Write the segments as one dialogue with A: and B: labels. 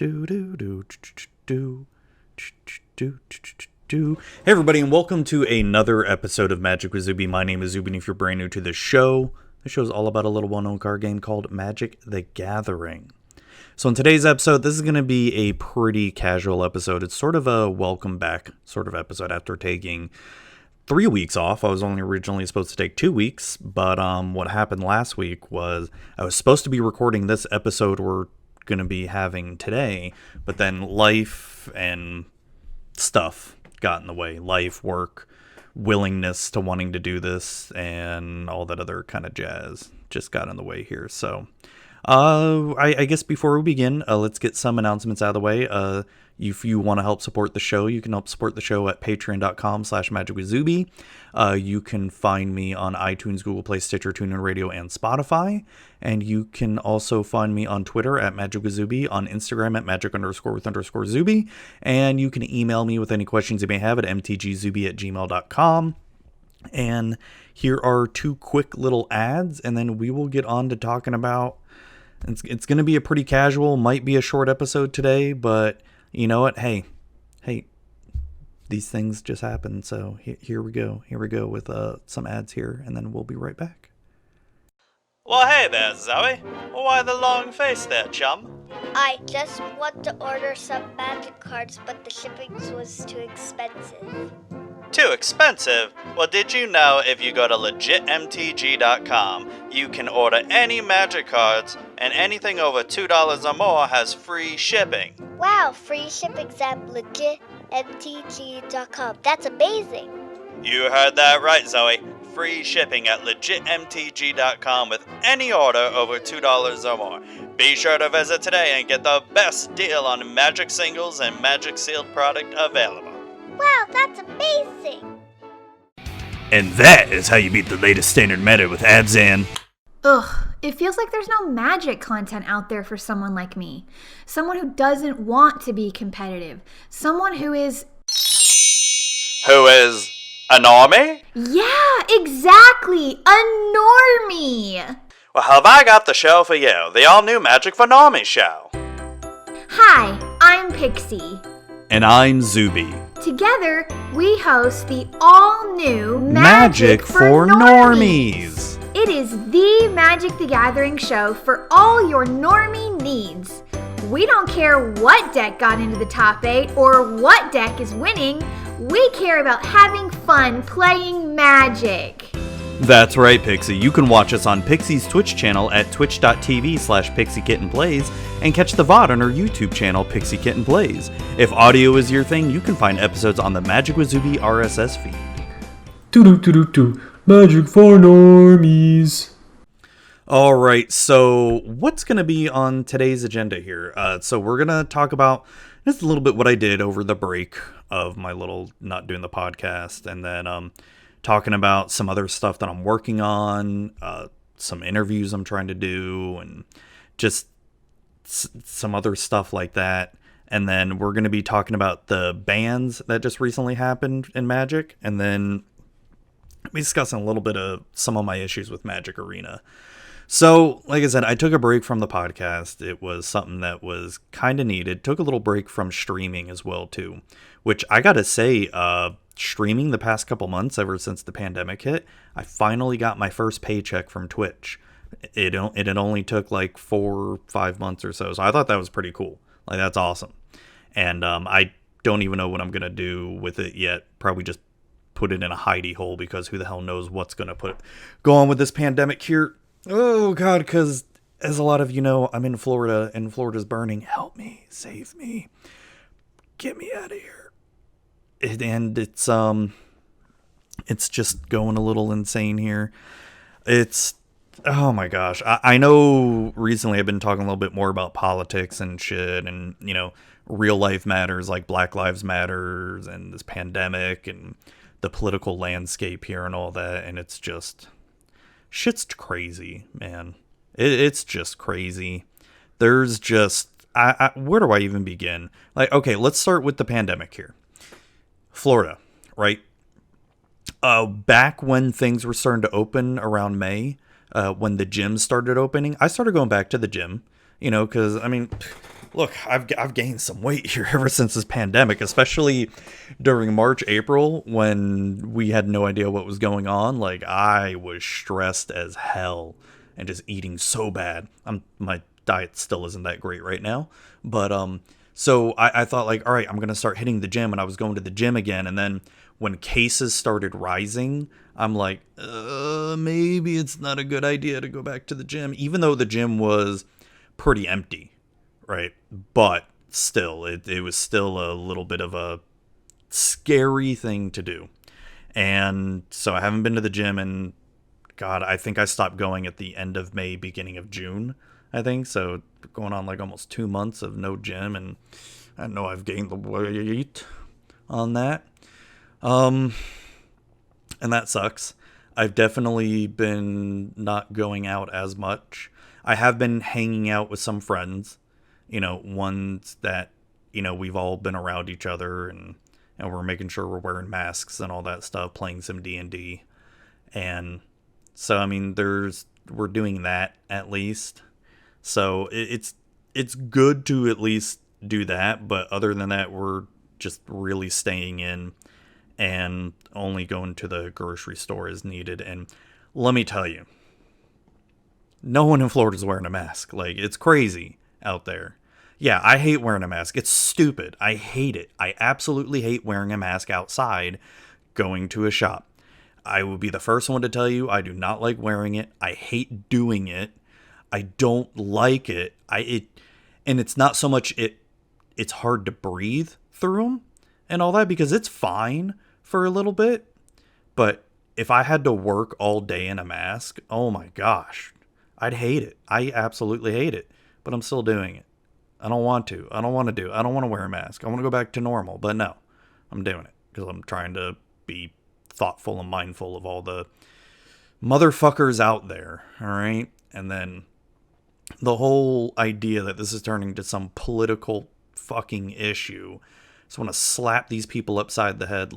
A: Do do do do do do. Hey everybody, and welcome to another episode of Magic with Zuby. My name is Zuby, and if you're brand new to the show is all about a little well-known card game called Magic the Gathering. So in today's episode, this is going to be a pretty casual episode. It's sort of a welcome back sort of episode after taking 3 weeks off. I was only originally supposed to take 2 weeks, but what happened last week was I was supposed to be recording this episode we're going to be having today, but then life and stuff got in the way. Life, work, willingness to wanting to do this, and all that other kind of jazz just got in the way here. So I guess before we begin, let's get some announcements out of the way. If you want to help support the show, you can help support the show at patreon.com/magicwithzuby. You can find me on iTunes, Google Play, Stitcher, TuneIn Radio, and Spotify. And you can also find me on Twitter at magicwithzuby, on Instagram at magic_with_zuby. And you can email me with any questions you may have at mtgzuby@gmail.com. And here are two quick little ads, and then we will get on to talking about... It's going to be a pretty casual, might be a short episode today, but... You know what? Hey, these things just happen. So here we go. Here we go with some ads here, and then we'll be right back.
B: Well, hey there, Zoe. Why the long face there, chum?
C: I just want to order some magic cards, but the shipping was too expensive.
B: Too expensive? Well, did you know if you go to legitmtg.com, you can order any magic cards, and anything over $2 or more has free shipping?
C: Wow, free shipping's at legitmtg.com. That's amazing.
B: You heard that right, Zoe. Free shipping at legitmtg.com with any order over $2 or more. Be sure to visit today and get the best deal on magic singles and magic sealed product available.
C: Wow, that's amazing!
A: And that is how you beat the latest standard meta with Abzan.
D: Ugh, it feels like there's no magic content out there for someone like me. Someone who doesn't want to be competitive. Someone who is...
B: Who is a normie?
D: Yeah, exactly! A normie!
B: Well, have I got the show for you, the all-new Magic for Normies show.
D: Hi, I'm Pixie.
A: And I'm Zuby.
D: Together, we host the all-new
A: Magic for Normies.
D: It is the Magic the Gathering show for all your normie needs. We don't care what deck got into the top 8 or what deck is winning. We care about having fun playing Magic.
A: That's right, Pixie. You can watch us on Pixie's Twitch channel at twitch.tv/PixieKittenPlays and catch the VOD on our YouTube channel, Pixie Kitten Plays. If audio is your thing, you can find episodes on the Magic with Zuby RSS feed. Magic for Normies. Alright, so what's going to be on today's agenda here? So we're going to talk about just a little bit what I did over the break of my little not doing the podcast, and then talking about some other stuff that I'm working on, some interviews I'm trying to do, and just some other stuff like that. And then we're going to be talking about the bans that just recently happened in Magic, and then be discussing a little bit of some of my issues with Magic Arena. So, like I said, I took a break from the podcast. It was something that was kind of needed. Took a little break from streaming as well, too, which I got to say, streaming the past couple months, ever since the pandemic hit, I finally got my first paycheck from Twitch. It only took like 4 or 5 months or so I thought that was pretty cool. Like, that's awesome. And I don't even know what I'm gonna do with it yet. Probably just put it in a hidey hole, because who the hell knows what's gonna go on with this pandemic here. Oh god, because as a lot of you know, I'm in Florida and Florida's burning. Help me, save me, get me out of here. And it's just going a little insane here. Oh my gosh. I know recently I've been talking a little bit more about politics and shit, and, you know, real life matters like Black Lives Matters and this pandemic and the political landscape here and all that. And it's just, shit's crazy, man. It's just crazy. There's just, where do I even begin? Like, okay, let's start with the pandemic here. Florida, right? Back when things were starting to open around May, when the gyms started opening, I started going back to the gym, you know, because, I mean, look, I've gained some weight here ever since this pandemic, especially during March, April, when we had no idea what was going on. Like, I was stressed as hell and just eating so bad. My diet still isn't that great right now, but so I thought, like, all right, I'm gonna start hitting the gym, and I was going to the gym again, and then when cases started rising, I'm like, maybe it's not a good idea to go back to the gym, even though the gym was pretty empty, right? But still, it was still a little bit of a scary thing to do. And so I haven't been to the gym, and God, I think I stopped going at the end of May, beginning of June, I think. So going on like almost 2 months of no gym, and I know I've gained the weight on that. And that sucks. I've definitely been not going out as much. I have been hanging out with some friends, ones that, we've all been around each other, and we're making sure we're wearing masks and all that stuff, playing some D&D. And so, I mean, we're doing that at least. So it's good to at least do that. But other than that, we're just really staying in and only going to the grocery store as needed. And let me tell you, no one in Florida is wearing a mask. Like, it's crazy out there. Yeah, I hate wearing a mask. It's stupid. I hate it. I absolutely hate wearing a mask outside going to a shop. I will be the first one to tell you I do not like wearing it. I hate doing it. I don't like it. And it's not so much it's hard to breathe through them and all that, because it's fine for a little bit. But if I had to work all day in a mask, oh my gosh, I'd hate it. I absolutely hate it. But I'm still doing it. I don't want to. I don't want to wear a mask. I want to go back to normal. But no, I'm doing it because I'm trying to be thoughtful and mindful of all the motherfuckers out there. All right. And then the whole idea that this is turning to some political fucking issue. I just want to slap these people upside the head.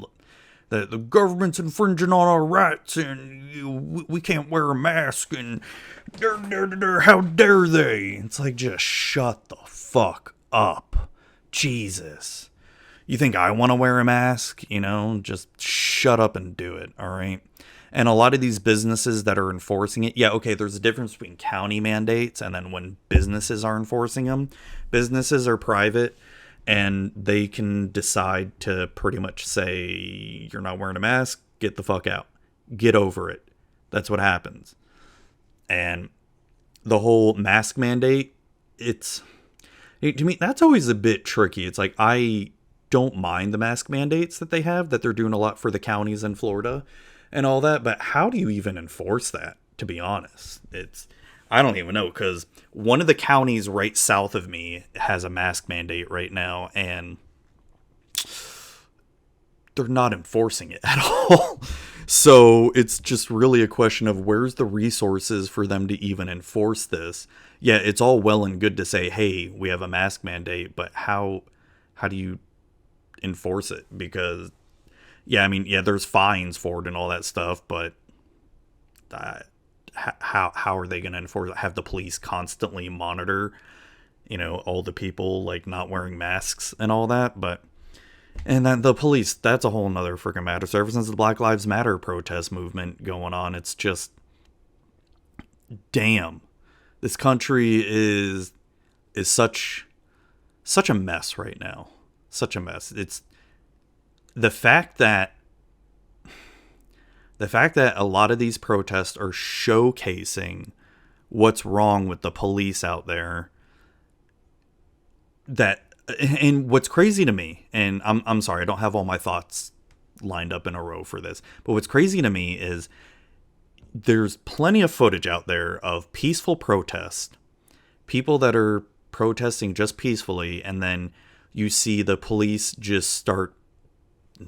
A: The government's infringing on our rights, and we can't wear a mask, and how dare they? It's like, just shut the fuck up. Jesus. You think I want to wear a mask? Just shut up and do it, all right? And a lot of these businesses that are enforcing it, yeah, okay, there's a difference between county mandates and then when businesses are enforcing them. Businesses are private, and they can decide to pretty much say, you're not wearing a mask, get the fuck out. Get over it. That's what happens. And the whole mask mandate, to me, that's always a bit tricky. It's like, I don't mind the mask mandates that they have, that they're doing a lot for the counties in Florida and all that, but how do you even enforce that, to be honest? I don't even know, because one of the counties right south of me has a mask mandate right now, and they're not enforcing it at all. So it's just really a question of where's the resources for them to even enforce this. Yeah, it's all well and good to say, hey, we have a mask mandate, but how do you enforce it? Because, yeah, I mean, yeah, there's fines for it and all that stuff, but how are they going to enforce it? Have the police constantly monitor, all the people like not wearing masks and all that? And then the police, that's a whole nother freaking matter. So ever since the Black Lives Matter protest movement going on, it's just, damn, this country is such a mess right now. Such a mess. It's the fact that a lot of these protests are showcasing what's wrong with the police out there. And what's crazy to me, and I'm sorry, I don't have all my thoughts lined up in a row for this, but what's crazy to me is there's plenty of footage out there of peaceful protest, people that are protesting just peacefully, and then you see the police just start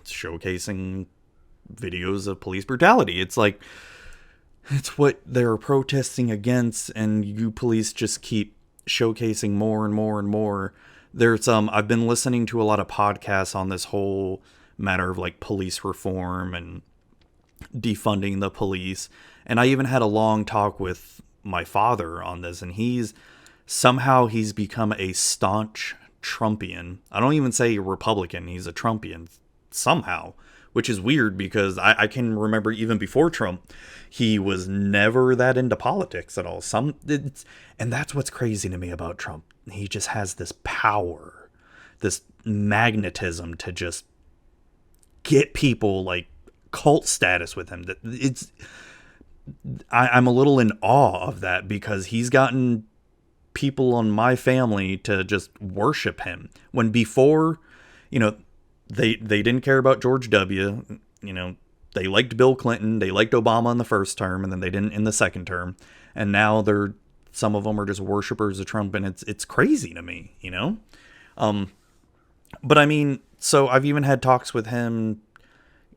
A: showcasing videos of police brutality. It's like, it's what they're protesting against, and you police just keep showcasing more and more and more. There's I've been listening to a lot of podcasts on this whole matter of like police reform and defunding the police, and I even had a long talk with my father on this, and he's somehow he's become a staunch Trumpian. I don't even say Republican, he's a Trumpian somehow, which is weird because I can remember even before Trump, he was never that into politics at all. And that's what's crazy to me about Trump. He just has this power, this magnetism to just get people like cult status with him. I'm a little in awe of that because he's gotten people in my family to just worship him when before, they didn't care about George W. They liked Bill Clinton, they liked Obama in the first term, and then they didn't in the second term, and now some of them are just worshipers of Trump, and it's crazy to me. But I mean, so I've even had talks with him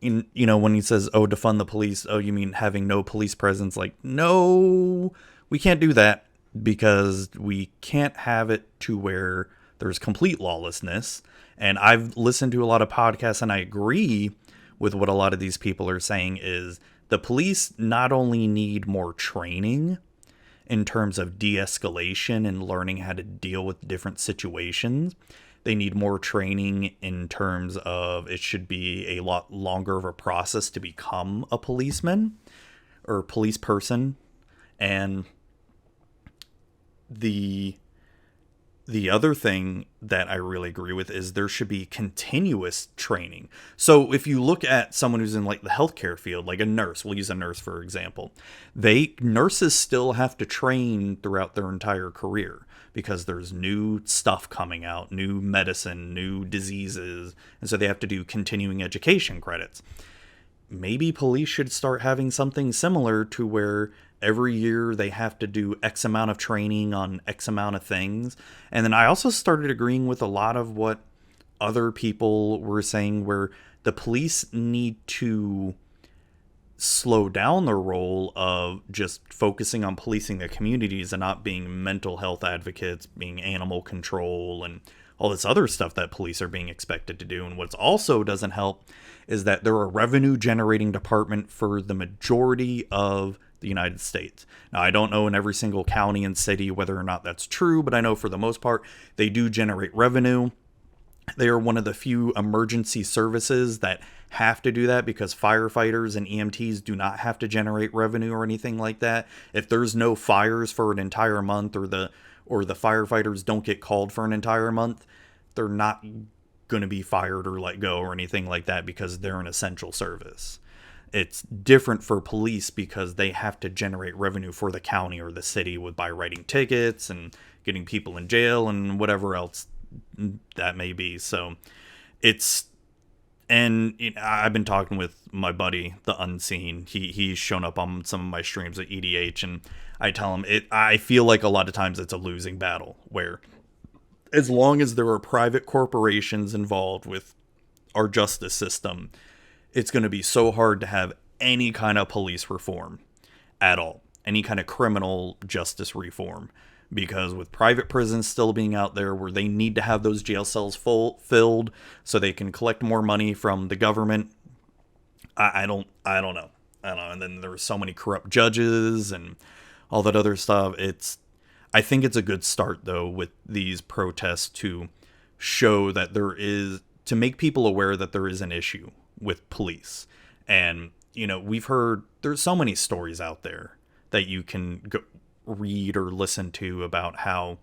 A: when he says, oh, defund the police, oh, you mean having no police presence? Like, no, we can't do that because we can't have it to where there's complete lawlessness. And I've listened to a lot of podcasts and I agree with what a lot of these people are saying is the police not only need more training in terms of de-escalation and learning how to deal with different situations, they need more training in terms of it should be a lot longer of a process to become a policeman or police person. And the other thing that I really agree with is there should be continuous training. So if you look at someone who's in like the healthcare field, like a nurse, we'll use a nurse for example, nurses still have to train throughout their entire career because there's new stuff coming out, new medicine, new diseases, and so they have to do continuing education credits. Maybe police should start having something similar to where every year they have to do X amount of training on X amount of things. And then I also started agreeing with a lot of what other people were saying where the police need to slow down their role of just focusing on policing their communities and not being mental health advocates, being animal control and all this other stuff that police are being expected to do. And what also doesn't help is that they're a revenue generating department for the majority of the United States. Now, I don't know in every single county and city whether or not that's true, but I know for the most part, they do generate revenue. They are one of the few emergency services that have to do that because firefighters and EMTs do not have to generate revenue or anything like that. If there's no fires for an entire month or the firefighters don't get called for an entire month, they're not going to be fired or let go or anything like that because they're an essential service. It's different for police because they have to generate revenue for the county or the city by writing tickets and getting people in jail and whatever else that may be. So I've been talking with my buddy, the Unseen. He's shown up on some of my streams at EDH, and I tell him I feel like a lot of times it's a losing battle where as long as there are private corporations involved with our justice system, it's going to be so hard to have any kind of police reform at all, any kind of criminal justice reform, because with private prisons still being out there where they need to have those jail cells filled so they can collect more money from the government, I don't know. And then there's so many corrupt judges and all that other stuff. I think it's a good start though with these protests to show that to make people aware that there is an issue with police. And we've heard there's so many stories out there that you can go read or listen to about how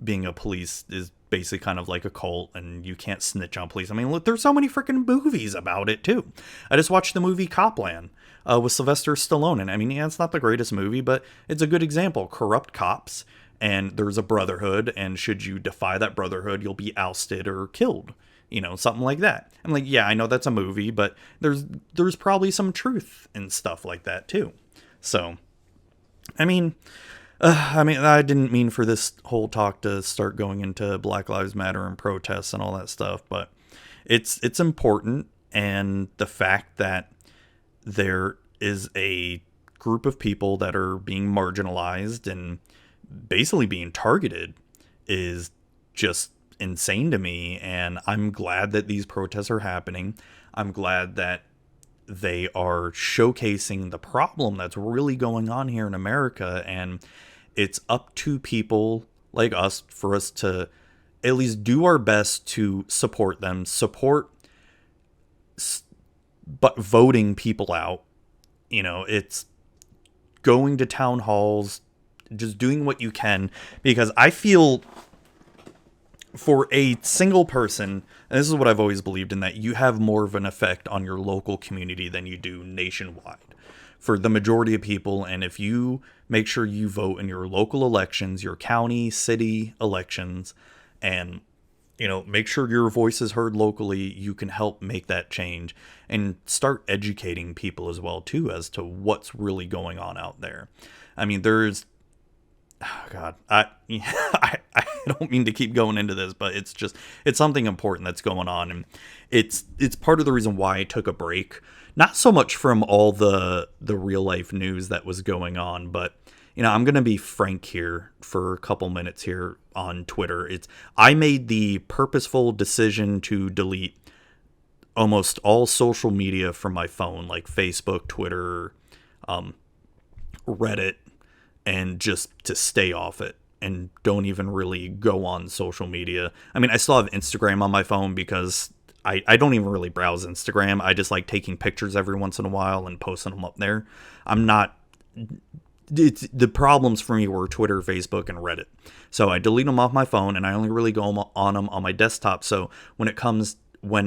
A: being a police is basically kind of like a cult and you can't snitch on police. I mean, look, there's so many freaking movies about it too. I just watched the movie Copland with Sylvester Stallone, and I mean, yeah, it's not the greatest movie, but it's a good example. Corrupt cops, and there's a brotherhood, and should you defy that brotherhood, you'll be ousted or killed. Something like that. I'm like, yeah, I know that's a movie, but there's probably some truth in stuff like that too. So, I mean, I didn't mean for this whole talk to start going into Black Lives Matter and protests and all that stuff, but it's important, and the fact that there is a group of people that are being marginalized and basically being targeted is just insane to me. And I'm glad that these protests are happening. I'm glad that they are showcasing the problem that's really going on here in America, and it's up to people like us, for us to at least do our best to support them, but voting people out. It's going to town halls, just doing what you can, because I feel for a single person, and this is what I've always believed in, that you have more of an effect on your local community than you do nationwide for the majority of people. And if you make sure you vote in your local elections, your county, city elections, and make sure your voice is heard locally, you can help make that change and start educating people as well too as to what's really going on out there. I mean, there's I don't mean to keep going into this, but it's something important that's going on, and it's part of the reason why I took a break. Not so much from all the real life news that was going on, but I'm going to be frank here for a couple minutes here on Twitter. I made the purposeful decision to delete almost all social media from my phone, like Facebook, Twitter, Reddit, and just to stay off it and don't even really go on social media. I mean, I still have Instagram on my phone because I don't even really browse Instagram. I just like taking pictures every once in a while and posting them up there. The problems for me were Twitter, Facebook, and Reddit. So I delete them off my phone, and I only really go on them on my desktop. So when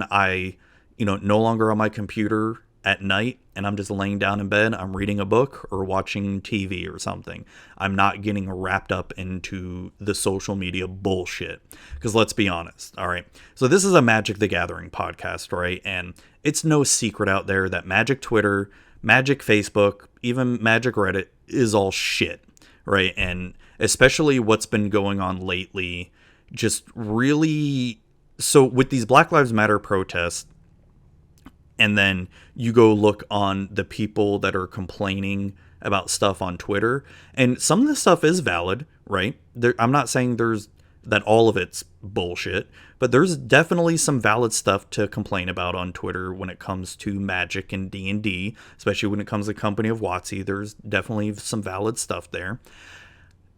A: I no longer on my computer at night and I'm just laying down in bed, I'm reading a book or watching TV or something, I'm not getting wrapped up into the social media bullshit. Because let's be honest, all right? So this is a Magic the Gathering podcast, right? And it's no secret out there that Magic Twitter, Magic Facebook, even Magic Reddit is all shit, right? And especially what's been going on lately, just really... So with these Black Lives Matter protests, and then you go look on the people that are complaining about stuff on Twitter, and some of the stuff is valid, right? I'm not saying that all of it's bullshit, but there's definitely some valid stuff to complain about on Twitter when it comes to Magic and D&D, especially when it comes to Company of WotC. There's definitely some valid stuff there.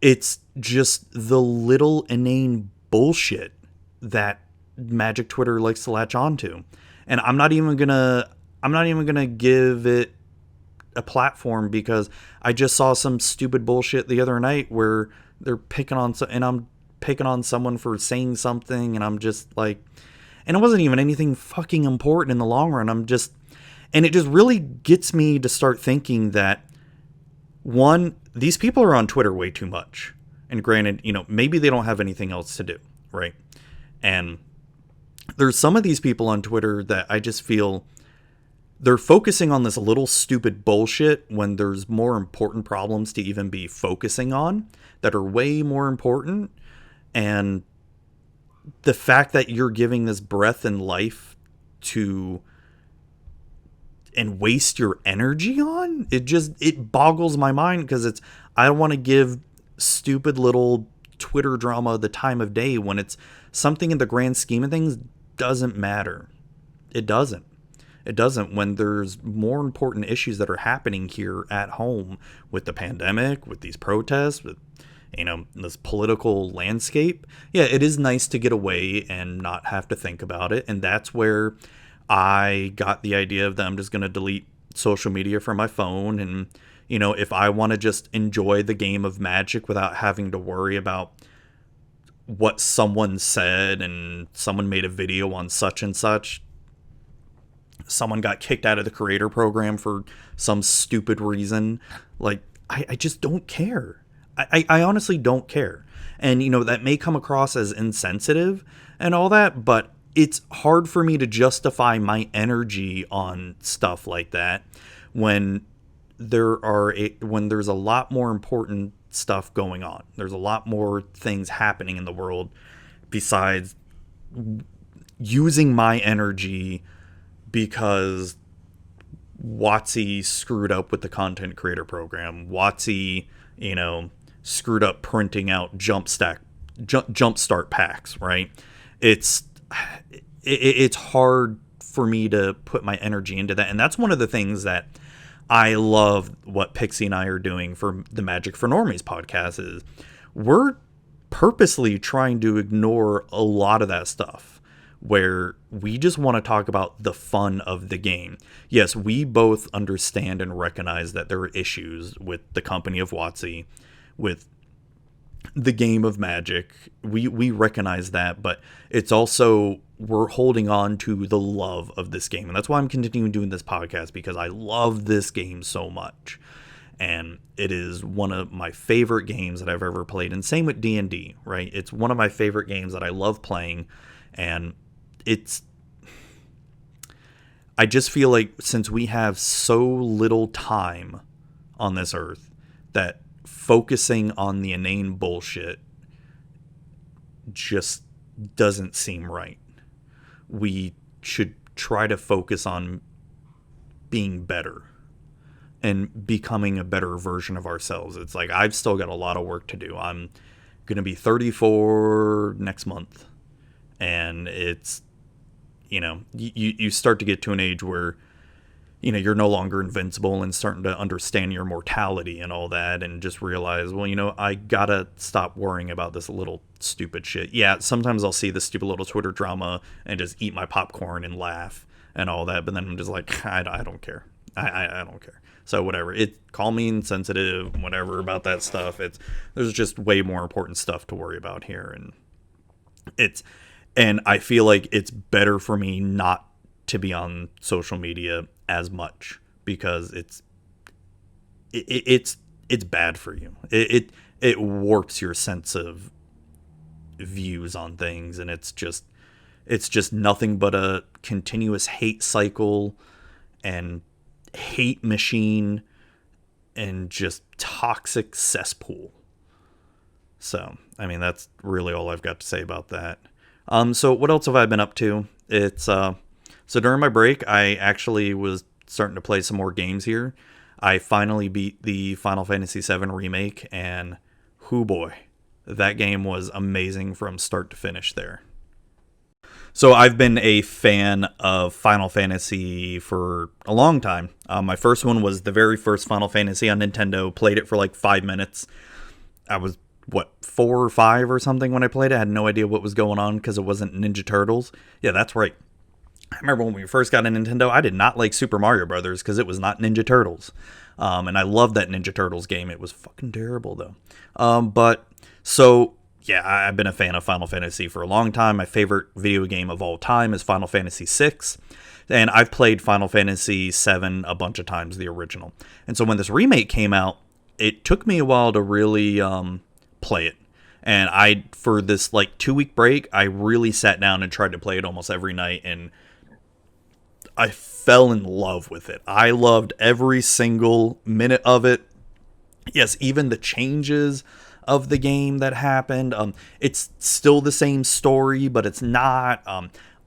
A: It's just the little inane bullshit that Magic Twitter likes to latch onto. And I'm not even gonna give it a platform, because I just saw some stupid bullshit the other night where they're picking on someone for saying something, and I'm just like, and it wasn't even anything fucking important in the long run. And it just really gets me to start thinking that, one, these people are on Twitter way too much. And granted, maybe they don't have anything else to do, right? And there's some of these people on Twitter that I just feel they're focusing on this little stupid bullshit when there's more important problems to even be focusing on that are way more important. And the fact that you're giving this breath and life to and waste your energy on, it boggles my mind, because I don't want to give stupid little Twitter drama the time of day when it's something in the grand scheme of things doesn't matter. It doesn't when there's more important issues that are happening here at home with the pandemic, with these protests, with this political landscape. Yeah, it is nice to get away and not have to think about it. And that's where I got the idea of that I'm just going to delete social media from my phone. And, if I want to just enjoy the game of Magic without having to worry about what someone said, and someone made a video on such and such, someone got kicked out of the creator program for some stupid reason, like, I just don't care. I honestly don't care. And that may come across as insensitive and all that, but it's hard for me to justify my energy on stuff like that when there's a lot more important stuff going on. There's a lot more things happening in the world besides using my energy because WotC screwed up with the content creator program. WotC, screwed up printing out jumpstart packs, right? It's hard for me to put my energy into that. And that's one of the things that I love what Pixie and I are doing for the Magic for Normies podcast is we're purposely trying to ignore a lot of that stuff, where we just want to talk about the fun of the game. Yes, we both understand and recognize that there are issues with the company of WotC, with the game of Magic. We recognize that, but it's also, we're holding on to the love of this game. And that's why I'm continuing doing this podcast, because I love this game so much. And it is one of my favorite games that I've ever played. And same with D&D, right? It's one of my favorite games that I love playing. And I just feel like since we have so little time on this earth, that focusing on the inane bullshit just doesn't seem right. We should try to focus on being better and becoming a better version of ourselves. It's like, I've still got a lot of work to do. I'm going to be 34 next month. And it's, you start to get to an age where, you're no longer invincible, and starting to understand your mortality and all that, and just realize, well, I gotta stop worrying about this little stupid shit. Yeah, sometimes I'll see this stupid little Twitter drama and just eat my popcorn and laugh and all that, but then I'm just like, I don't care. I don't care. So whatever. Call me insensitive, whatever about that stuff. There's just way more important stuff to worry about here, and I feel like it's better for me not to be on social media as much, because it's bad for you. It warps your sense of views on things, and it's just nothing but a continuous hate cycle and hate machine and just toxic cesspool. So, I mean, that's really all I've got to say about that. So what else have I been up to? So during my break, I actually was starting to play some more games here. I finally beat the Final Fantasy VII Remake, and hoo boy, that game was amazing from start to finish there. So I've been a fan of Final Fantasy for a long time. My first one was the very first Final Fantasy on Nintendo. Played it for like 5 minutes. I was, 4 or 5 or something when I played it. I had no idea what was going on because it wasn't Ninja Turtles. Yeah, that's right. I remember when we first got a Nintendo, I did not like Super Mario Brothers because it was not Ninja Turtles. And I loved that Ninja Turtles game. It was fucking terrible, though. Yeah, I've been a fan of Final Fantasy for a long time. My favorite video game of all time is Final Fantasy VI. And I've played Final Fantasy VII a bunch of times, the original. And so when this remake came out, it took me a while to really play it. And for this 2-week break, I really sat down and tried to play it almost every night, and I fell in love with it. I loved every single minute of it. Yes, even the changes of the game that happened. It's still the same story, but it's not.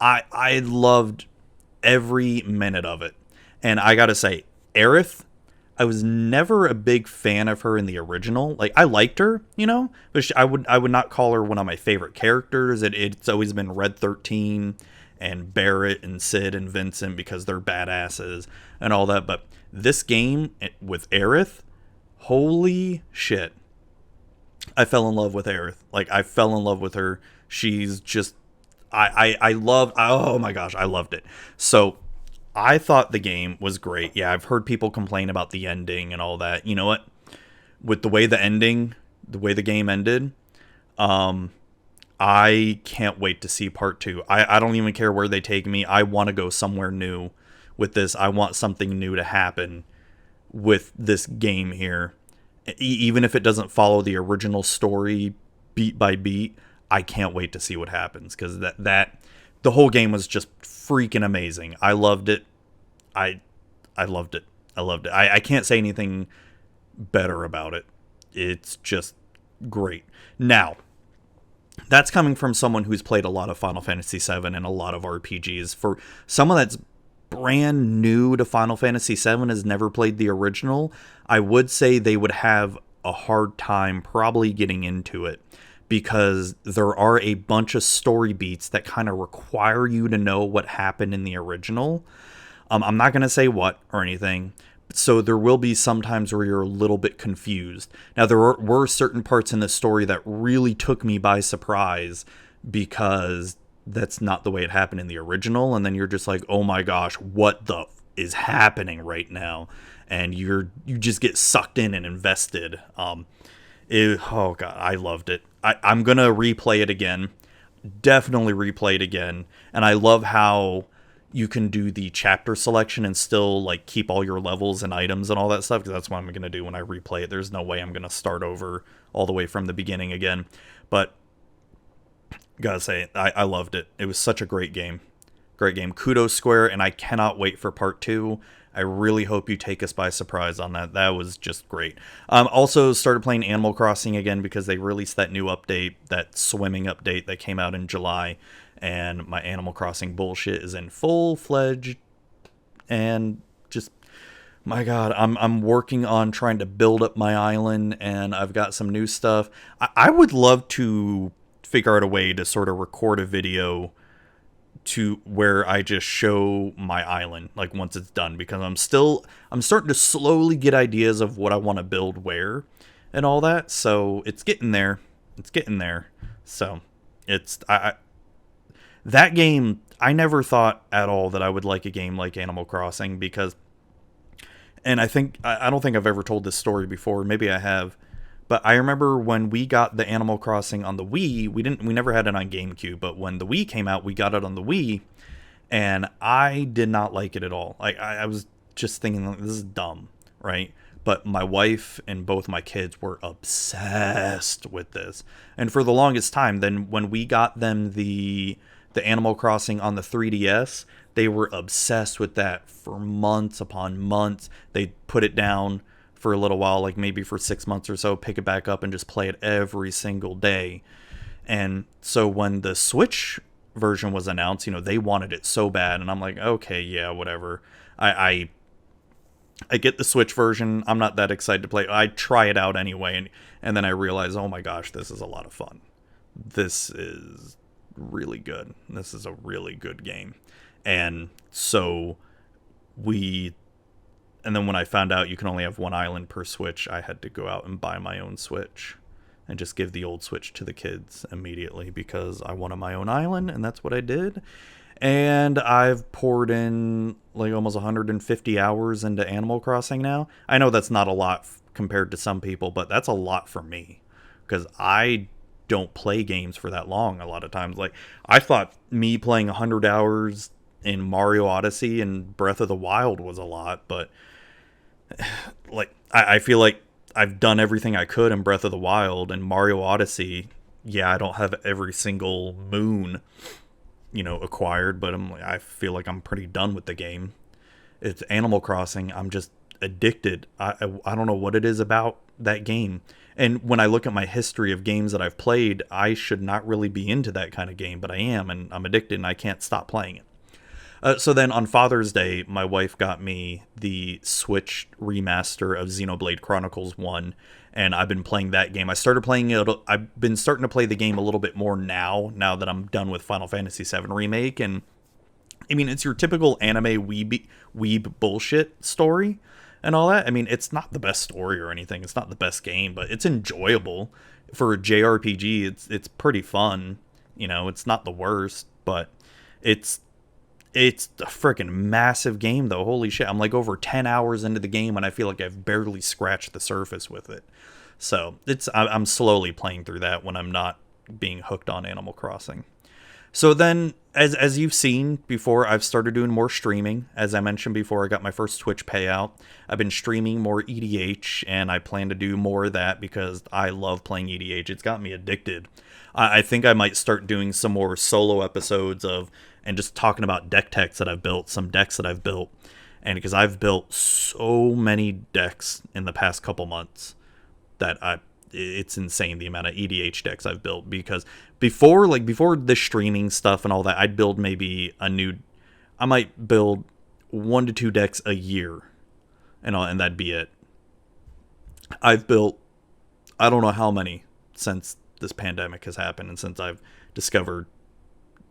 A: I loved every minute of it. And I gotta say, Aerith, I was never a big fan of her in the original. I liked her, but I would not call her one of my favorite characters. It's always been Red 13 and Barrett and Sid and Vincent because they're badasses and all that. But this game with Aerith, holy shit. I fell in love with Aerith. I fell in love with her. She's just, I love, oh my gosh, I loved it. So I thought the game was great. Yeah, I've heard people complain about the ending and all that. You know what? With the way the game ended, I can't wait to see part 2. I don't even care where they take me. I want to go somewhere new with this. I want something new to happen with this game here. Even if it doesn't follow the original story beat by beat, I can't wait to see what happens, because the whole game was just freaking amazing. I loved it. I loved it. I loved it. I can't say anything better about it. It's just great. Now, that's coming from someone who's played a lot of Final Fantasy VII and a lot of RPGs. For someone that's brand new to Final Fantasy VII, has never played the original, I would say they would have a hard time probably getting into it, because there are a bunch of story beats that kind of require you to know what happened in the original. I'm not going to say what or anything, so there will be some times where you're a little bit confused. Now, were certain parts in the story that really took me by surprise because that's not the way it happened in the original. And then you're just like, oh my gosh, what the is happening right now? And you just get sucked in and invested. Oh God, I loved it. I'm going to replay it again. Definitely replay it again. And I love how you can do the chapter selection and still like keep all your levels and items and all that stuff, because that's what I'm going to do when I replay it. There's no way I'm going to start over all the way from the beginning again. But gotta say, I loved it. It was such a great game. Great game. Kudos, Square, and I cannot wait for part 2. I really hope you take us by surprise on that. That was just great. Also started playing Animal Crossing again because they released that new update, that swimming update that came out in July. And my Animal Crossing bullshit is in full-fledged, and just, my God, I'm working on trying to build up my island, and I've got some new stuff. I would love to figure out a way to sort of record a video to where I just show my island, like, once it's done, because I'm starting to slowly get ideas of what I want to build where and all that, so it's getting there. So that game, I never thought at all that I would like a game like Animal Crossing, because, and I don't think I've ever told this story before, maybe I have, but I remember when we got the Animal Crossing on the Wii, we never had it on GameCube, but when the Wii came out, we got it on the Wii, and I did not like it at all. Like, I was just thinking, this is dumb, right? But my wife and both my kids were obsessed with this. And for the longest time, then when we got them the Animal Crossing on the 3DS, they were obsessed with that for months upon months. They'd put it down for a little while, like maybe for 6 months or so, pick it back up and just play it every single day. And so when the Switch version was announced, they wanted it so bad, and I'm like, okay, yeah, whatever. I get the Switch version. I'm not that excited to play. I try it out anyway, and then I realize, oh my gosh, this is a lot of fun. This is really good. This is a really good game. And so and then when I found out you can only have one island per Switch, I had to go out and buy my own Switch and just give the old Switch to the kids immediately, because I wanted my own island, and that's what I did. And I've poured in like almost 150 hours into Animal Crossing now. I know that's not a lot compared to some people, but that's a lot for me, because I don't play games for that long a lot of times. Like, I thought me playing 100 hours in Mario Odyssey and Breath of the Wild was a lot, but like, I feel like I've done everything I could in Breath of the Wild, and Mario Odyssey, yeah, I don't have every single moon, acquired, but I feel like I'm pretty done with the game. It's Animal Crossing. I'm just addicted. I don't know what it is about that game. And when I look at my history of games that I've played, I should not really be into that kind of game, but I am, and I'm addicted, and I can't stop playing it. So then on Father's Day, my wife got me the Switch remaster of Xenoblade Chronicles 1, and I've been playing that game. I've been starting to play the game a little bit more now that I'm done with Final Fantasy VII Remake, and I mean, it's your typical anime weeb bullshit story and all that. I mean, it's not the best story or anything. It's not the best game, but it's enjoyable. For a JRPG, it's pretty fun. It's not the worst, but it's a freaking massive game, though. Holy shit. I'm like over 10 hours into the game, and I feel like I've barely scratched the surface with it. So I'm slowly playing through that when I'm not being hooked on Animal Crossing. So then, as you've seen before, I've started doing more streaming. As I mentioned before, I got my first Twitch payout. I've been streaming more EDH, and I plan to do more of that because I love playing EDH. It's got me addicted. I think I might start doing some more solo episodes and just talking about deck techs that I've built, some decks that I've built. And because I've built so many decks in the past couple months that it's insane the amount of EDH decks I've built. Because before the streaming stuff and all that, I'd build I might build 1 to 2 decks a year, and that'd be it. I've built, I don't know how many since this pandemic has happened, and since I've discovered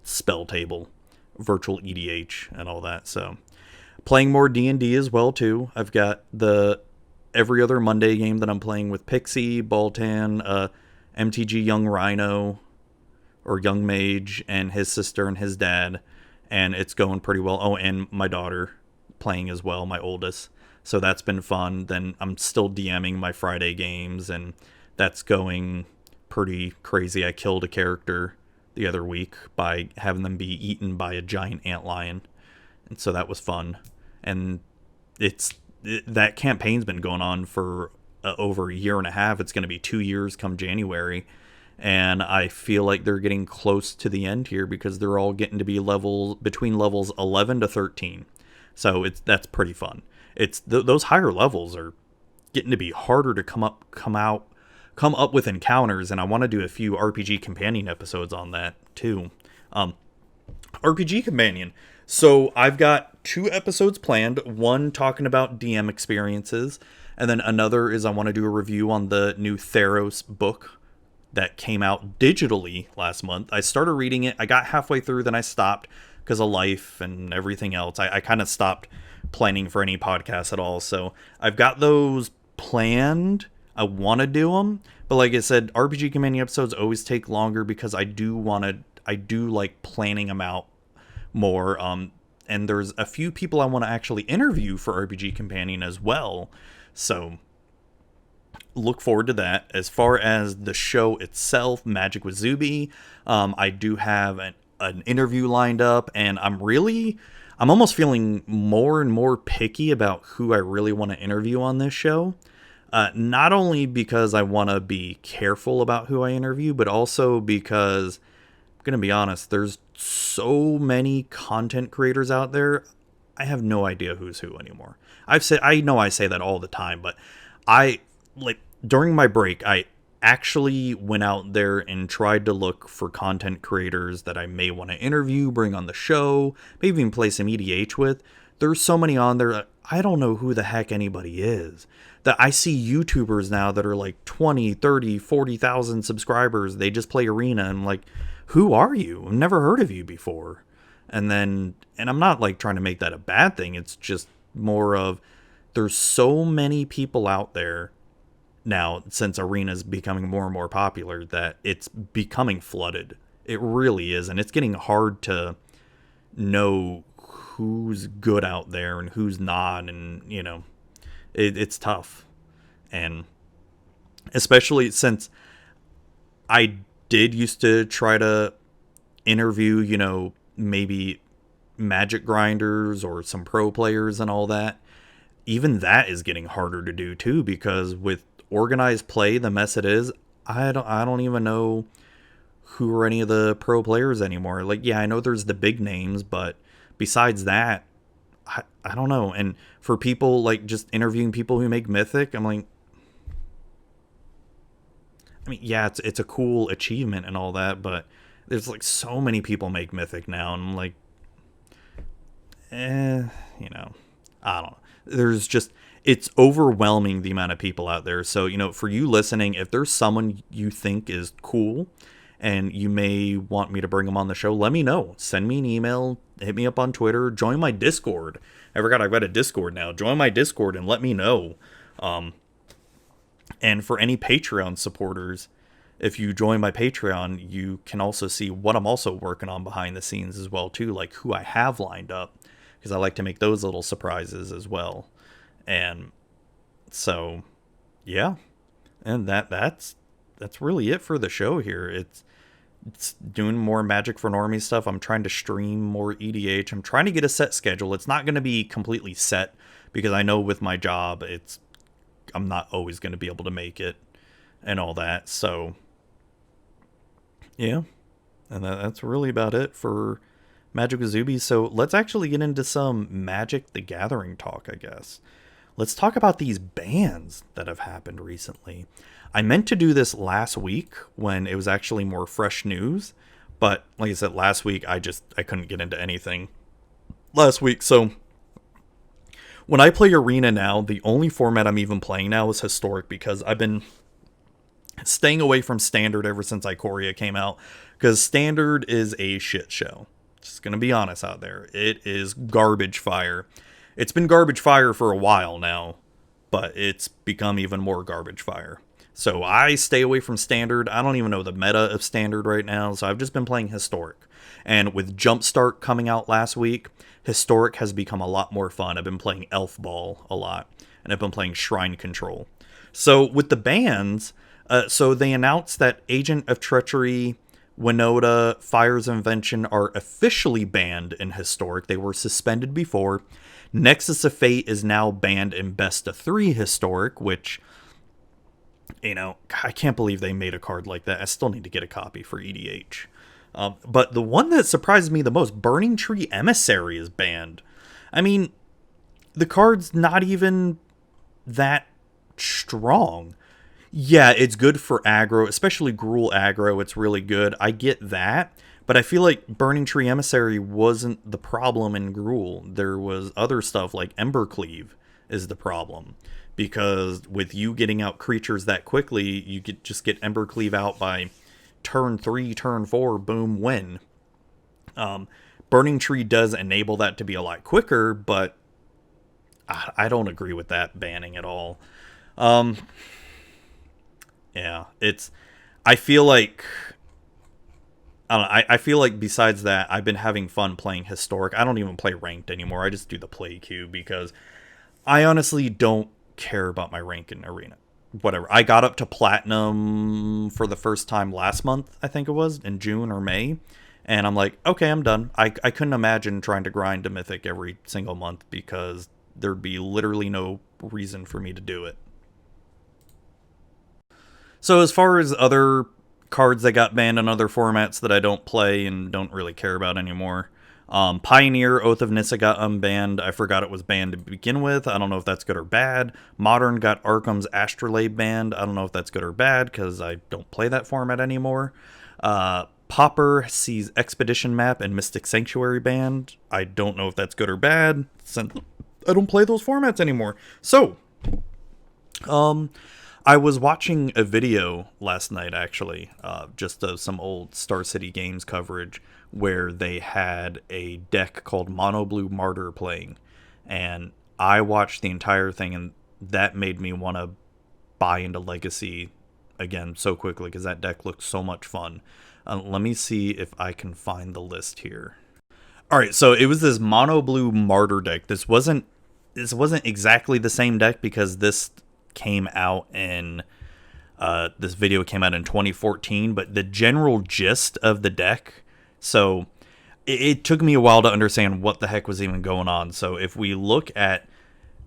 A: Spell Table, virtual EDH, and all that. So, playing more D&D as well too. I've got the every other Monday game that I'm playing with Pixie, Baltan, MTG Young Rhino or Young Mage, and his sister and his dad, and it's going pretty well. Oh, and my daughter playing as well, my oldest. So that's been fun. Then I'm still DMing my Friday games, and that's going pretty crazy. I killed a character the other week by having them be eaten by a giant antlion, and so that was fun. And that campaign's been going on for over a year and a half. It's going to be 2 years come January, and I feel like they're getting close to the end here because they're all getting to be between levels 11 to 13. So that's pretty fun. It's those higher levels are getting to be harder to come up with encounters, and I want to do a few RPG Companion episodes on that too. RPG Companion. So I've got 2 episodes planned, one talking about DM experiences, and then another is I want to do a review on the new Theros book that came out digitally last month. I started reading it, I got halfway through, then I stopped because of life and everything else. I kind of stopped planning for any podcasts at all, so I've got those planned. I want to do them, but like I said, RPG Companion episodes always take longer because I do like planning them out more. And there's a few people I want to actually interview for RPG Companion as well, so look forward to that. As far as the show itself, Magic with Zuby, I do have an interview lined up, and I'm almost feeling more and more picky about who I really want to interview on this show. Not only because I want to be careful about who I interview, but also because, I'm going to be honest, there's so many content creators out there, I have no idea who's who anymore. I know I say that all the time, but during my break, I actually went out there and tried to look for content creators that I may want to interview, bring on the show, maybe even play some EDH with. There's so many on there that I don't know who the heck anybody is. That I see YouTubers now that are like 20, 30, 40,000 subscribers. They just play Arena, and I'm like, who are you? I've never heard of you before. And I'm not like trying to make that a bad thing. It's just more of, there's so many people out there now, since Arena's becoming more and more popular, that it's becoming flooded. It really is, and it's getting hard to know who's good out there and who's not, and it's tough. And especially since I did used to try to interview, maybe Magic grinders or some pro players and all that. Even that is getting harder to do too, because with organized play the mess it is, I don't even know who are any of the pro players anymore. Like, yeah, I know there's the big names, but besides that, I don't know. And for people like just interviewing people who make Mythic, I'm like, yeah, it's a cool achievement and all that, but there's like so many people make Mythic now, and I'm like, I don't know. There's just, it's overwhelming the amount of people out there. So, for you listening, if there's someone you think is cool and you may want me to bring them on the show, let me know. Send me an email, hit me up on Twitter, join my Discord. I forgot I've got a Discord now. Join my Discord and let me know. And for any Patreon supporters, if you join my Patreon, you can also see what I'm also working on behind the scenes as well too, like who I have lined up, because I like to make those little surprises as well. And so, yeah, and that's really it for the show here. It's doing more Magic for Normies stuff. I'm trying to stream more EDH. I'm trying to get a set schedule. It's not going to be completely set because I know with my job, I'm not always going to be able to make it and all that. So, yeah, and that's really about it for Magic with Zuby. So let's actually get into some Magic the Gathering talk, I guess. Let's talk about these bans that have happened recently. I meant to do this last week when it was actually more fresh news, but like I said, last week I couldn't get into anything last week. So when I play Arena now, the only format I'm even playing now is Historic, because I've been staying away from Standard ever since Ikoria came out, because Standard is a shit show. Just gonna be honest out there. It is garbage fire. It's been garbage fire for a while now, but it's become even more garbage fire. So I stay away from standard. I don't even know the meta of standard right now, so I've just been playing historic. And with Jumpstart coming out last week, historic has become a lot more fun. I've been playing Elf Ball a lot, and I've been playing Shrine Control. So with the bans, so they announced that Agent of Treachery, Winota, Fire's Invention are officially banned in historic. They were suspended before. Nexus of Fate is now banned in Best of 3 historic, which, you know, I can't believe they made a card like that. I still need to get a copy for EDH. But the one that surprised me the most, Burning Tree Emissary, is banned. I mean, the card's not even that strong. Yeah, it's good for aggro, especially Gruul aggro. It's really good. I get that. But I feel like Burning Tree Emissary wasn't the problem in Gruul. There was other stuff like Embercleave is the problem. Because with you getting out creatures that quickly, you could just get Embercleave out by turn 3, turn 4, boom, win. Burning Tree does enable that to be a lot quicker, but I don't agree with that banning at all. Yeah, I feel like... I don't know, I feel like besides that, I've been having fun playing historic. I don't even play ranked anymore. I just do the play queue because I honestly don't care about my rank in arena. Whatever. I got up to platinum for the first time last month, I think it was, in June or May. And I'm like, okay, I'm done. I couldn't imagine trying to grind to mythic every single month because there'd be literally no reason for me to do it. So as far as other cards that got banned in other formats that I don't play and don't really care about anymore. Pioneer, Oath of Nissa got unbanned. I forgot it was banned to begin with. I don't know if that's good or bad. Modern got Arkham's Astrolabe banned. I don't know if that's good or bad because I don't play that format anymore. Pauper sees Expedition Map and Mystic Sanctuary banned. I don't know if that's good or bad since I don't play those formats anymore. So, I was watching a video last night, actually, just of some old Star City Games coverage where they had a deck called Mono Blue Martyr playing. And I watched the entire thing, and that made me want to buy into Legacy again so quickly because that deck looked so much fun. Let me see if I can find the list here. All right, so it was this Mono Blue Martyr deck. This wasn't exactly the same deck because this came out in this video came out in 2014, but the general gist of the deck, so it took me a while to understand what the heck was even going on. So if we look at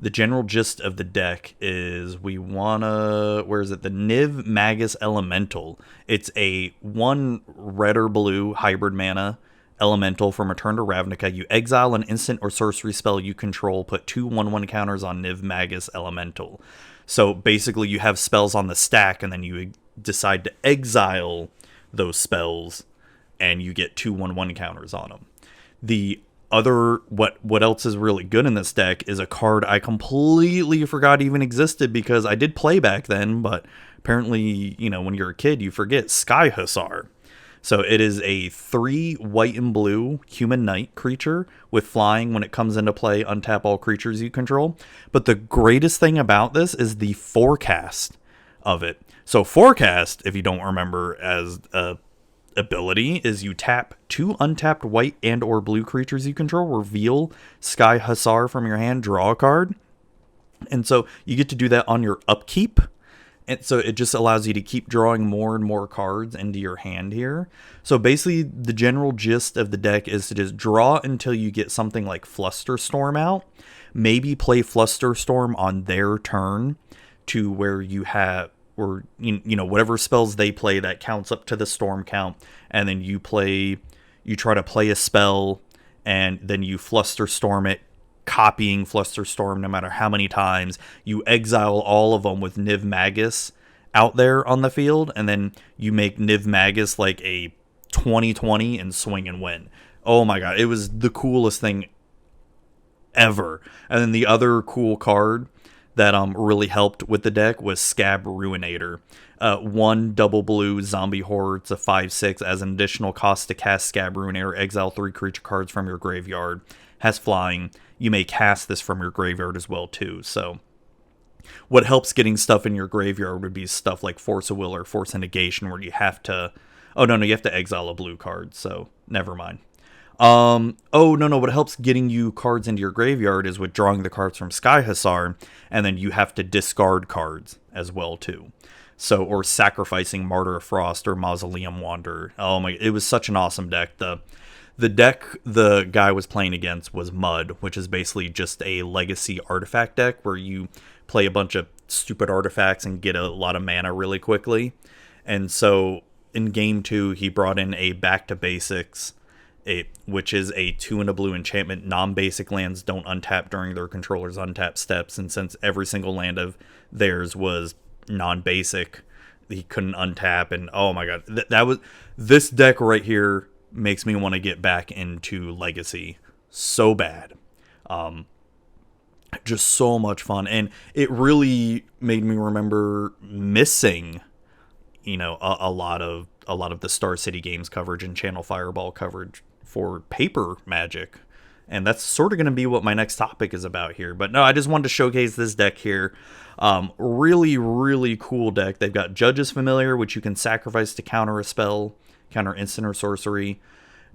A: the general gist of the deck is we wanna, where is it, the Niv Magus Elemental. It's a 1 red or blue hybrid mana elemental from Return to Ravnica. You exile an instant or sorcery spell you control, put 2 1/1 counters on Niv Magus Elemental. So basically you have spells on the stack and then you decide to exile those spells and you get 2 1/1 counters on them. The other, what else is really good in this deck is a card I completely forgot even existed because I did play back then, but apparently, you know, when you're a kid, you forget. Sky Hussar. So it is a 3 white and blue human knight creature with flying. When it comes into play, untap all creatures you control. But the greatest thing about this is the forecast of it. So forecast, if you don't remember as a ability, is you tap 2 untapped white and or blue creatures you control, reveal Sky Hussar from your hand, draw a card. And so you get to do that on your upkeep. And so it just allows you to keep drawing more and more cards into your hand here. So basically the general gist of the deck is to just draw until you get something like Flusterstorm out. Maybe play Flusterstorm on their turn to where you have, or you know, whatever spells they play that counts up to the storm count. And then you try to play a spell and then you Flusterstorm it, copying Flusterstorm no matter how many times. You exile all of them with Niv Magus out there on the field, and then you make Niv Magus like a 20/20 and swing and win. Oh my god, it was the coolest thing ever. And then the other cool card that really helped with the deck was Scab Ruinator. 1 double blue zombie horde. It's a 5/6. As an additional cost to cast Scab Ruinator, exile 3 creature cards from your graveyard. Has flying. You may cast this from your graveyard as well too. So what helps getting stuff in your graveyard would be stuff like Force of Will or Force of Negation, where you have to... Oh, no, you have to exile a blue card, so never mind. What helps getting you cards into your graveyard is with drawing the cards from Sky Hussar, and then you have to discard cards as well, too. So, or sacrificing Martyr of Frost or Mausoleum Wanderer. Oh my, it was such an awesome deck. The deck the guy was playing against was Mud, which is basically just a legacy artifact deck where you play a bunch of stupid artifacts and get a lot of mana really quickly. And so in game 2, he brought in a Back to Basics, which is a 2 and a blue enchantment. Non-basic lands don't untap during their controller's untap steps, and since every single land of theirs was non-basic, he couldn't untap. And oh my god, this deck right here makes me want to get back into Legacy so bad. Just so much fun, and it really made me remember missing, a lot of the Star City Games coverage and Channel Fireball coverage for paper Magic. And that's sort of going to be what my next topic is about here. But no, I just wanted to showcase this deck here. Really, really cool deck. They've got Judge's Familiar, which you can sacrifice to counter a spell, counter instant or sorcery.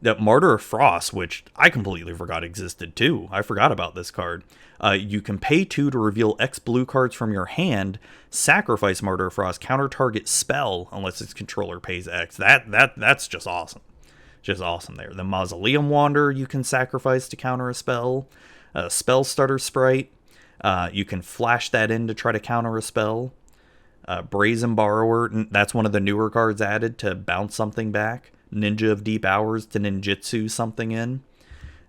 A: That Martyr of Frost, which I completely forgot existed too. I forgot about this card. You can pay 2 to reveal X blue cards from your hand, sacrifice Martyr of Frost, counter target spell unless its controller pays X. That's just awesome. Just awesome there. The Mausoleum Wanderer you can sacrifice to counter a spell. Spell Starter Sprite. You can flash that in to try to counter a spell. Brazen Borrower. That's one of the newer cards added to bounce something back. Ninja of Deep Hours to ninjutsu something in.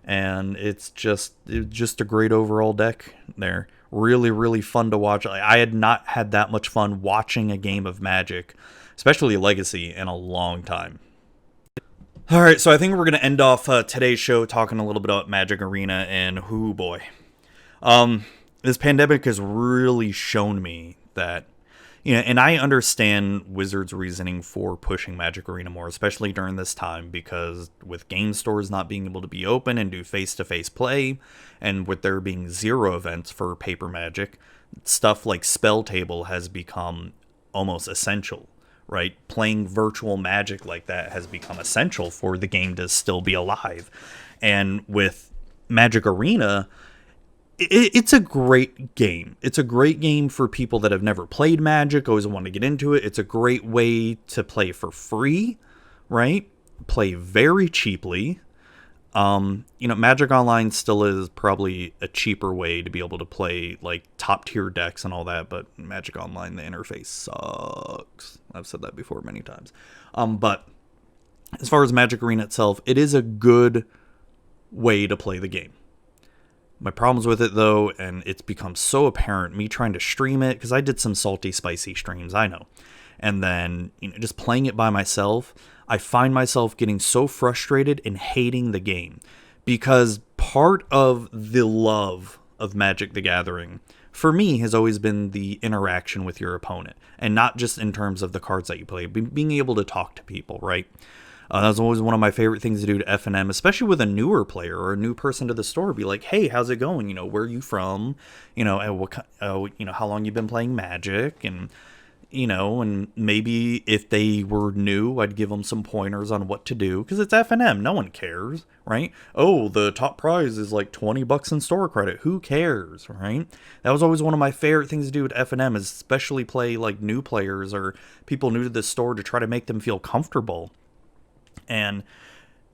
A: And it's just a great overall deck there. Really, really fun to watch. I had not had that much fun watching a game of Magic, especially Legacy, in a long time. All right, so I think we're going to end off today's show talking a little bit about Magic Arena, and oh boy. This pandemic has really shown me that, and I understand Wizards' reasoning for pushing Magic Arena more, especially during this time, because with game stores not being able to be open and do face-to-face play, and with there being 0 events for paper Magic, stuff like Spell Table has become almost essential. Right? Playing virtual Magic like that has become essential for the game to still be alive. And with Magic Arena, it's a great game. It's a great game for people that have never played Magic, always want to get into it. It's a great way to play for free, right? Play very cheaply. Magic Online still is probably a cheaper way to be able to play like top tier decks and all that, but Magic Online, the interface sucks. I've said that before many times. But as far as Magic Arena itself, it is a good way to play the game. My problems with it though, and it's become so apparent, me trying to stream it, because I did some salty, spicy streams, I know. And then, just playing it by myself, I find myself getting so frustrated and hating the game, because part of the love of Magic the Gathering for me has always been the interaction with your opponent, and not just in terms of the cards that you play, but being able to talk to people, right? That's always one of my favorite things to do to FNM, especially with a newer player or a new person to the store. Be like, hey, how's it going? Where are you from? And what, how long you've been playing Magic, and and maybe if they were new, I'd give them some pointers on what to do, because it's FNM. No one cares, right? Oh, the top prize is like $20 in store credit. Who cares, right? That was always one of my favorite things to do at FNM, is especially play like new players or people new to the store to try to make them feel comfortable. And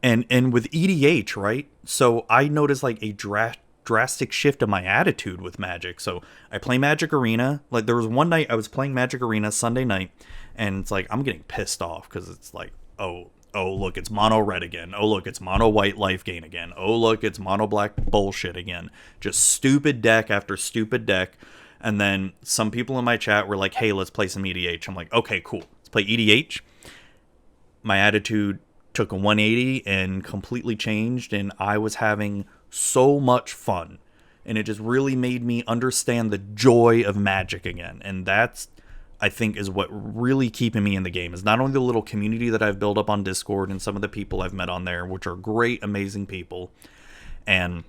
A: with EDH, right? So I noticed like a drastic shift in my attitude with Magic. So I play Magic Arena. Like there was one night I was playing Magic Arena Sunday night, and it's like I'm getting pissed off because it's like, oh look, it's mono red again. Oh look, it's mono white life gain again. Oh look, it's mono black bullshit again. Just stupid deck after stupid deck. And then some people in my chat were like, hey, let's play some EDH. I'm like, okay, cool. Let's play EDH. My attitude took a 180 and completely changed, and I was having so much fun And it just really made me understand the joy of Magic again. And that's, I think, is what really keeping me in the game, is not only the little community that I've built up on Discord and some of the people I've met on there, which are great, amazing people, and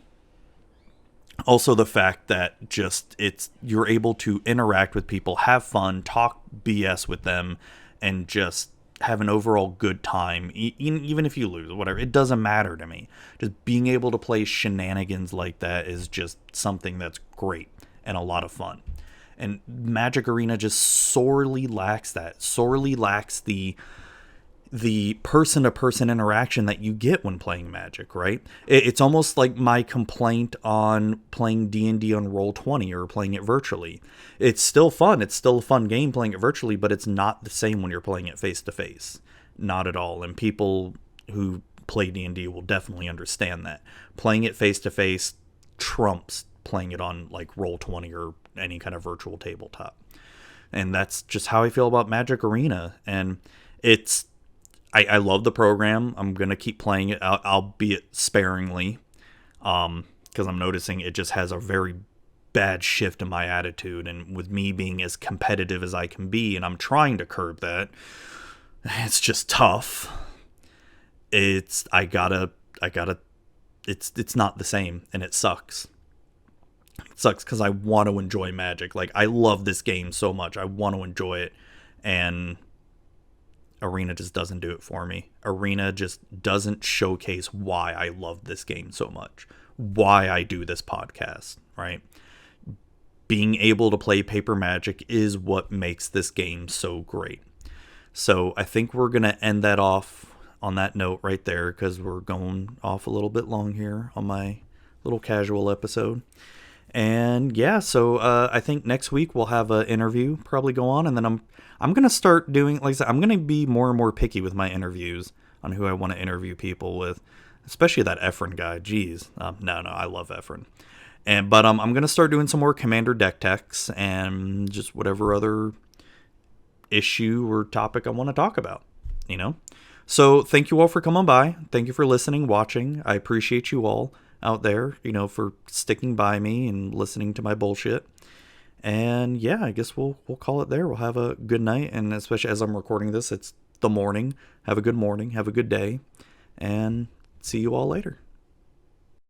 A: also the fact that just you're able to interact with people, have fun, talk BS with them, and just have an overall good time, even if you lose, whatever. It doesn't matter to me. Just being able to play shenanigans like that is just something that's great and a lot of fun. And Magic Arena just sorely lacks that. Sorely lacks the person-to-person interaction that you get when playing Magic, right? It's almost like my complaint on playing D&D on Roll20 or playing it virtually. It's still fun. It's still a fun game playing it virtually, but it's not the same when you're playing it face-to-face. Not at all. And people who play D&D will definitely understand that. Playing it face-to-face trumps playing it on like Roll20 or any kind of virtual tabletop. And that's just how I feel about Magic Arena. And I love the program. I'm going to keep playing it, albeit sparingly, because I'm noticing it just has a very bad shift in my attitude. And with me being as competitive as I can be, and I'm trying to curb that, it's just tough. It's not the same, and it sucks. It sucks because I want to enjoy Magic. Like, I love this game so much. I want to enjoy it, and Arena just doesn't do it for me. Arena just doesn't showcase why I love this game so much, why I do this podcast, right? Being able to play paper Magic is what makes this game so great. So I think we're going to end that off on that note right there, because we're going off a little bit long here on my little casual episode. And yeah, so I think next week we'll have an interview probably go on, and then I'm going to start doing, like I said, I'm going to be more and more picky with my interviews on who I want to interview people with, especially that Efren guy. Jeez. No, I love Efren. But I'm going to start doing some more Commander deck techs and just whatever other issue or topic I want to talk about, you know? So thank you all for coming by. Thank you for listening, watching. I appreciate you all out there, you know, for sticking by me and listening to my bullshit. And yeah, I guess we'll call it there. We'll have a good night, and especially as I'm recording this, it's the morning. Have a good morning, have a good day, and see you all later.